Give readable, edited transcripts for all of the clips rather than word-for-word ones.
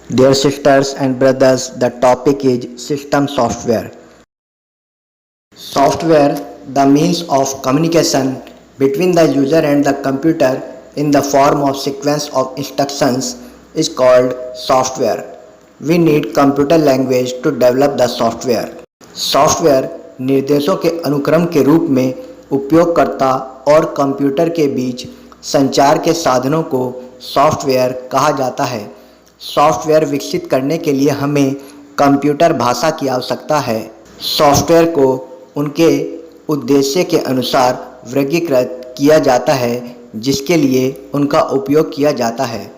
Dear sisters and brothers, the topic is system software. Software, the means of communication between the user and the computer in the form of sequence of instructions, is called software. We need computer language to develop the software. Software निर्देशों के अनुक्रम के रूप में उपयोगकर्ता और computer के बीच संचार के साधनों को सॉफ्टवेयर कहा जाता है। सॉफ्टवेयर विकसित करने के लिए हमें कंप्यूटर भाषा की आवश्यकता है। सॉफ्टवेयर को उनके उद्देश्य के अनुसार वर्गीकृत किया जाता है जिसके लिए उनका उपयोग किया जाता है।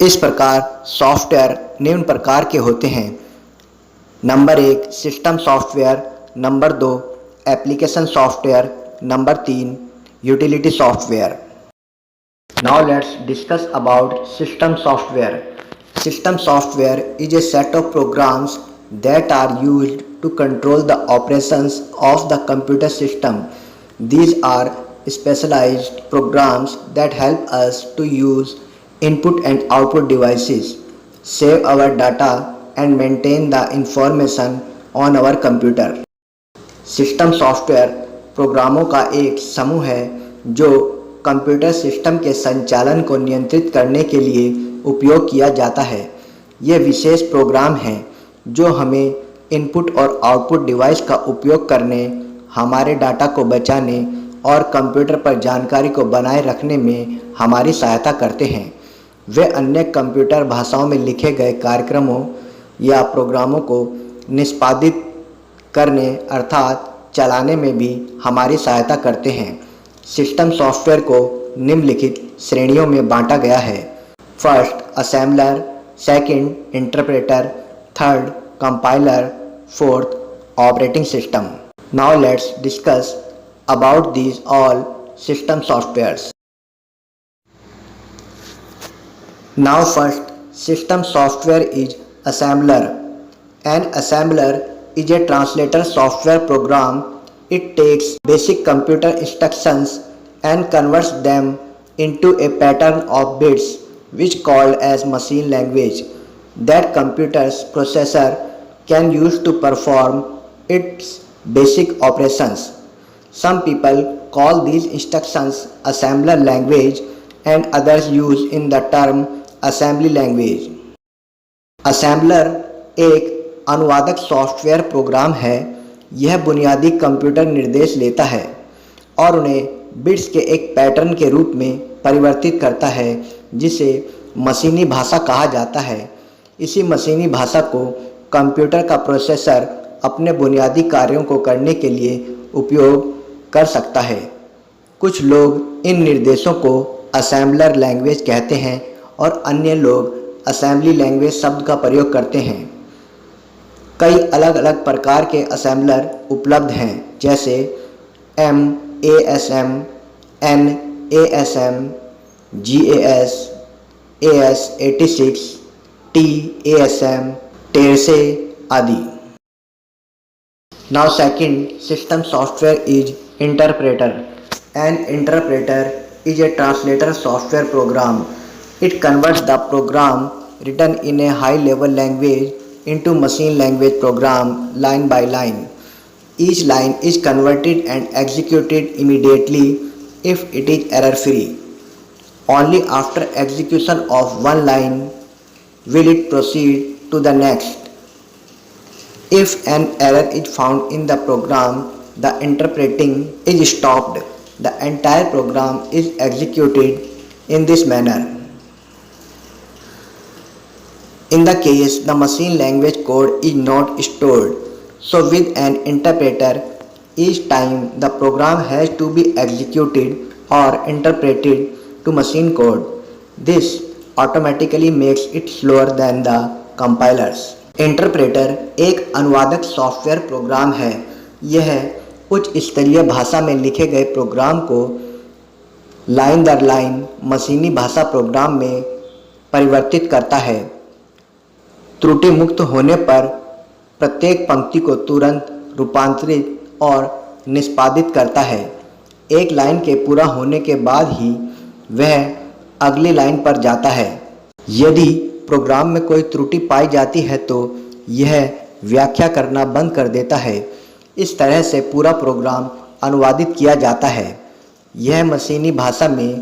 इस प्रकार सॉफ्टवेयर निम्न प्रकार के होते हैं। Number 1 system software, number 2 application software, number 3 utility software. Now let's discuss about system software. System software is a set of programs that are used to control the operations of the computer system. These are specialized programs that help us to use input and output devices, save our data and maintain the information on our computer. System software प्रोग्रामों का एक समूह है जो computer system के संचालन को नियंत्रित करने के लिए उपयोग किया जाता है। ये विशेष प्रोग्राम हैं जो हमें इनपुट और आउटपुट डिवाइस का उपयोग करने, हमारे डाटा को बचाने और कंप्यूटर पर जानकारी को बनाए रखने में हमारी सहायता करते हैं। वे अन्य कंप्यूटर भाषाओं में लिखे गए कार्यक्रमों या प्रोग्रामों को निष्पादित करने अर्थात चलाने में भी हमारी सहायता करते हैं। सिस्टम सॉफ्टवेयर को निम्नलिखित श्रेणियों में बांटा गया है। First assembler, second interpreter, third compiler, fourth operating system. Now let's discuss about these all system softwares. Now first system software is assembler. An assembler is a translator software program. It takes basic computer instructions and converts them into a pattern of bits which called as machine language that computer's processor can use to perform its basic operations. Some people call these instructions assembler language and others use in the term assembly language. Assembler एक अनुवादक software program है। यह बुनियादी computer निर्देश लेता है और उन्हें बिट्स के एक पैटर्न के रूप में परिवर्तित करता है जिसे मशीनी भाषा कहा जाता है। इसी मशीनी भाषा को कंप्यूटर का प्रोसेसर अपने बुनियादी कार्यों को करने के लिए उपयोग कर सकता है। कुछ लोग इन निर्देशों को असेंबलर लैंग्वेज कहते हैं और अन्य लोग असेंबली लैंग्वेज शब्द का प्रयोग करते हैं। कई अलग अलग प्रकार के असेंबलर उपलब्ध हैं जैसे MASM, NASM, GAS, AS86, TASM, TERSE आदि। Now second system software is interpreter. An interpreter is a translator software program. It converts the program written in a high-level language into machine language program line by line. Each line is converted and executed immediately if it is error-free. Only after execution of one line will it proceed to the next. If an error is found in the program, the interpreting is stopped. The entire program is executed in this manner. In the case the machine language code is not stored, so with an interpreter, each time the program has to be executed or interpreted to machine code. This automatically makes it slower than the compilers. Interpreter एक अनुवादक software program है। यह उच्च स्तरीय भाषा में लिखे गए प्रोग्राम को लाइन दर लाइन मशीनी भाषा प्रोग्राम में परिवर्तित करता है। त्रुटि मुक्त होने पर प्रत्येक पंक्ति को तुरंत रूपांतरित और निष्पादित करता है। एक लाइन के पूरा होने के बाद ही वह अगली लाइन पर जाता है। यदि प्रोग्राम में कोई त्रुटि पाई जाती है तो यह व्याख्या करना बंद कर देता है। इस तरह से पूरा प्रोग्राम अनुवादित किया जाता है। यह मशीनी भाषा में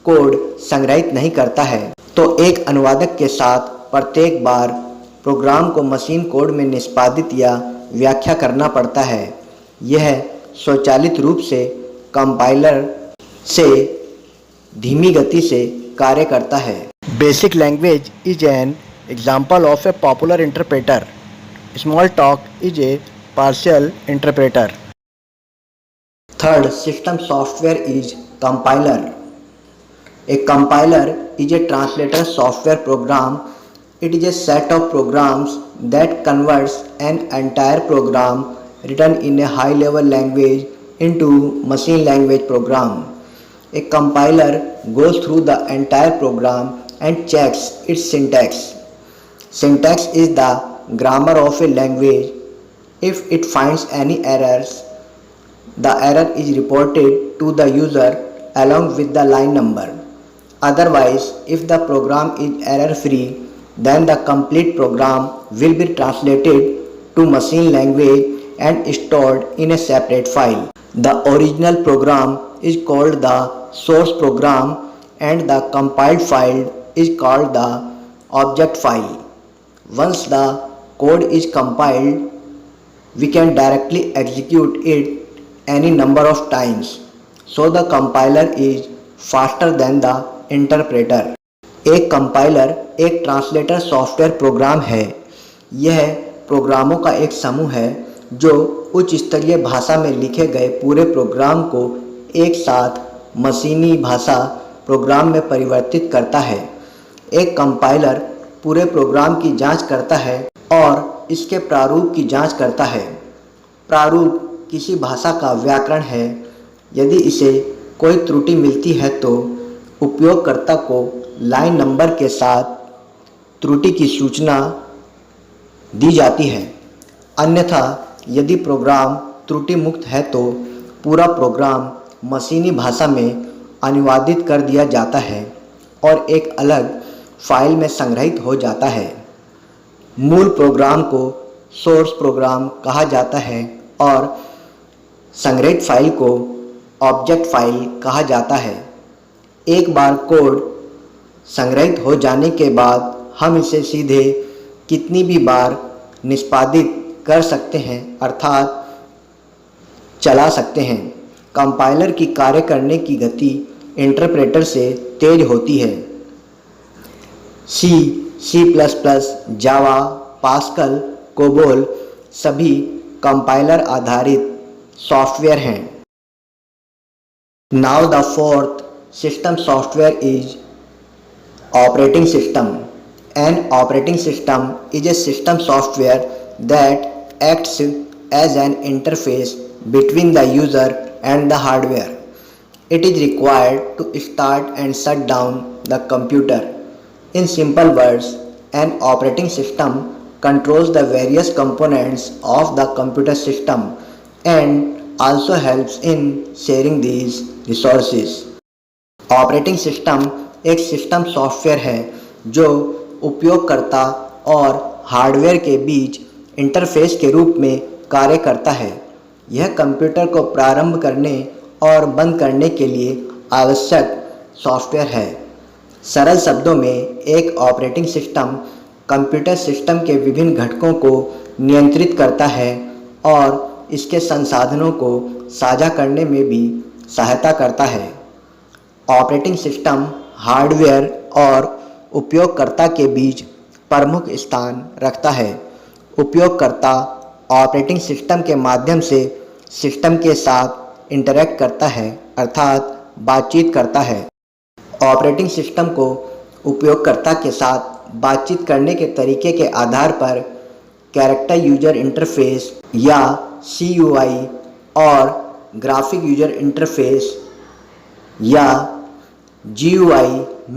कोड संग्रहित नहीं करता है, तो एक अनुवादक के साथ प्रत्येक बार प्रोग्राम को मशीन कोड में निष्पादित या व्याख्या करना पड़ता है। यह स्वचालित रूप से कंपाइलर से धीमी गति से कार्य करता है। Basic language is an example of A popular interpreter. Small talk is a partial interpreter. Third, system software is compiler. A compiler is a translator software program. It is a set of programs that converts an entire program written in a high-level language into machine language program. A compiler goes through the entire program and checks its syntax. Syntax is the grammar of a language. If it finds any errors, the error is reported to the user along with the line number. Otherwise, if the program is error-free, then the complete program will be translated to machine language and stored in a separate file. The original program is called the source program and the compiled file is called the object file. Once the code is compiled, we can directly execute it any number of times. So the compiler is faster than the interpreter. एक compiler एक translator software program है। यह प्रोग्रामों का एक समूह है जो उच्च स्तरीय भाषा में लिखे गए पूरे प्रोग्राम को एक साथ मशीनी भाषा प्रोग्राम में परिवर्तित करता है। एक कंपाइलर पूरे प्रोग्राम की जांच करता है और इसके प्रारूप की जांच करता है। प्रारूप किसी भाषा का व्याकरण है। यदि इसे कोई त्रुटि मिलती है तो उपयोगकर्ता को लाइन नंबर के साथ त्रुटि की सूचना दी जाती है। अन्यथा यदि प्रोग्राम त्रुटि मुक्त है तो पूरा प्रोग्राम मशीनी भाषा में अनुवादित कर दिया जाता है और एक अलग फाइल में संग्रहित हो जाता है। मूल प्रोग्राम को सोर्स प्रोग्राम कहा जाता है और संग्रहित फाइल को ऑब्जेक्ट फाइल कहा जाता है। एक बार कोड संग्रहित हो जाने के बाद हम इसे सीधे कितनी भी बार निष्पादित कर सकते हैं, अर्थात चला सकते हैं। कंपाइलर की कार्य करने की गति इंटरप्रेटर से तेज होती है। C++, जावा, पास्कल, कोबोल सभी कंपाइलर आधारित सॉफ्टवेयर हैं। Now the fourth system software is operating system. An operating system is a system software that acts as an interface between the user and the hardware. It is required to start and shut down the computer. In simple words, an operating system controls the various components of the computer system and also helps in sharing these resources. Operating system एक system software है जो उपयोगकर्ता और hardware के बीच interface के रूप में कार्य करता है। यह कंप्यूटर को प्रारंभ करने और बंद करने के लिए आवश्यक सॉफ्टवेयर है। सरल शब्दों में एक ऑपरेटिंग सिस्टम कंप्यूटर सिस्टम के विभिन्न घटकों को नियंत्रित करता है और इसके संसाधनों को साझा करने में भी सहायता करता है। ऑपरेटिंग सिस्टम हार्डवेयर और उपयोगकर्ता के बीच प्रमुख स्थान रखता है। उपयोगकर्ता ऑपरेटिंग सिस्टम के माध्यम से सिस्टम के साथ इंटरैक्ट करता है, अर्थात बातचीत करता है। ऑपरेटिंग सिस्टम को उपयोगकर्ता के साथ बातचीत करने के तरीके के आधार पर कैरेक्टर यूजर इंटरफेस या CUI और ग्राफिक यूजर इंटरफेस या GUI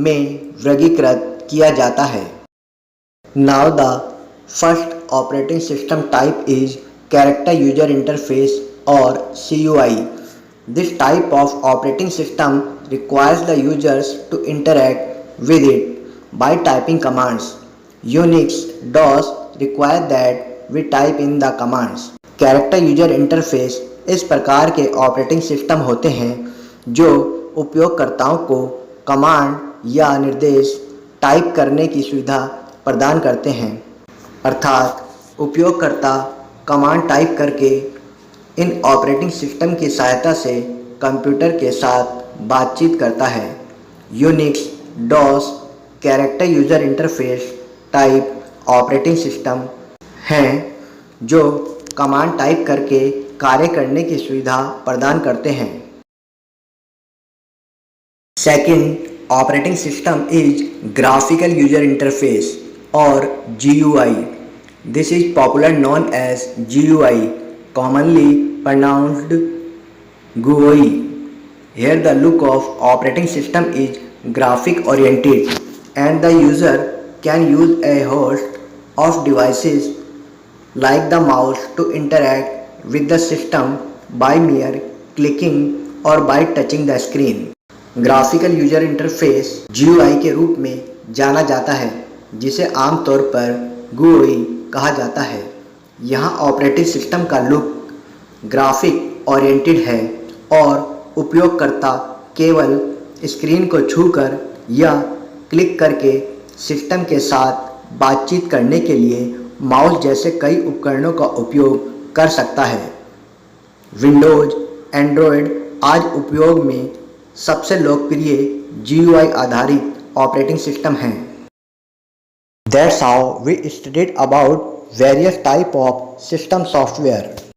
में वर्गीकृत किया जाता है। Now the first operating system type is character user interface or CUI. This type of operating system requires the users to interact with it by typing commands. Unix, DOS require that we type in the commands. Character user interface इस प्रकार के operating system होते हैं जो उपयोगकर्ताओं को command या निर्देश टाइप करने की सुविधा प्रदान करते हैं, अर्थात उपयोगकर्ता कमांड टाइप करके इन ऑपरेटिंग सिस्टम की सहायता से कंप्यूटर के साथ बातचीत करता है। Unix, DOS character user interface type operating system हैं जो कमांड टाइप करके कार्य करने की सुविधा प्रदान करते हैं। Second operating system is graphical user interface और GUI. This is popular known as GUI, commonly pronounced GUI. Here the look of operating system is graphic oriented and the user can use a host of devices like the mouse to interact with the system by mere clicking or by touching the screen. Graphical user interface GUI के रूप में जाना जाता है, जिसे आमतौर पर GUI कहा जाता है। यहाँ ऑपरेटिंग सिस्टम का लुक ग्राफिक ओरिएंटेड है और उपयोगकर्ता केवल स्क्रीन को छूकर या क्लिक करके सिस्टम के साथ बातचीत करने के लिए माउस जैसे कई उपकरणों का उपयोग कर सकता है। विंडोज, एंड्रॉयड आज उपयोग में सबसे लोकप्रिय GUI आधारित ऑपरेटिंग सिस्टम हैं। That's how we studied about various type of system software.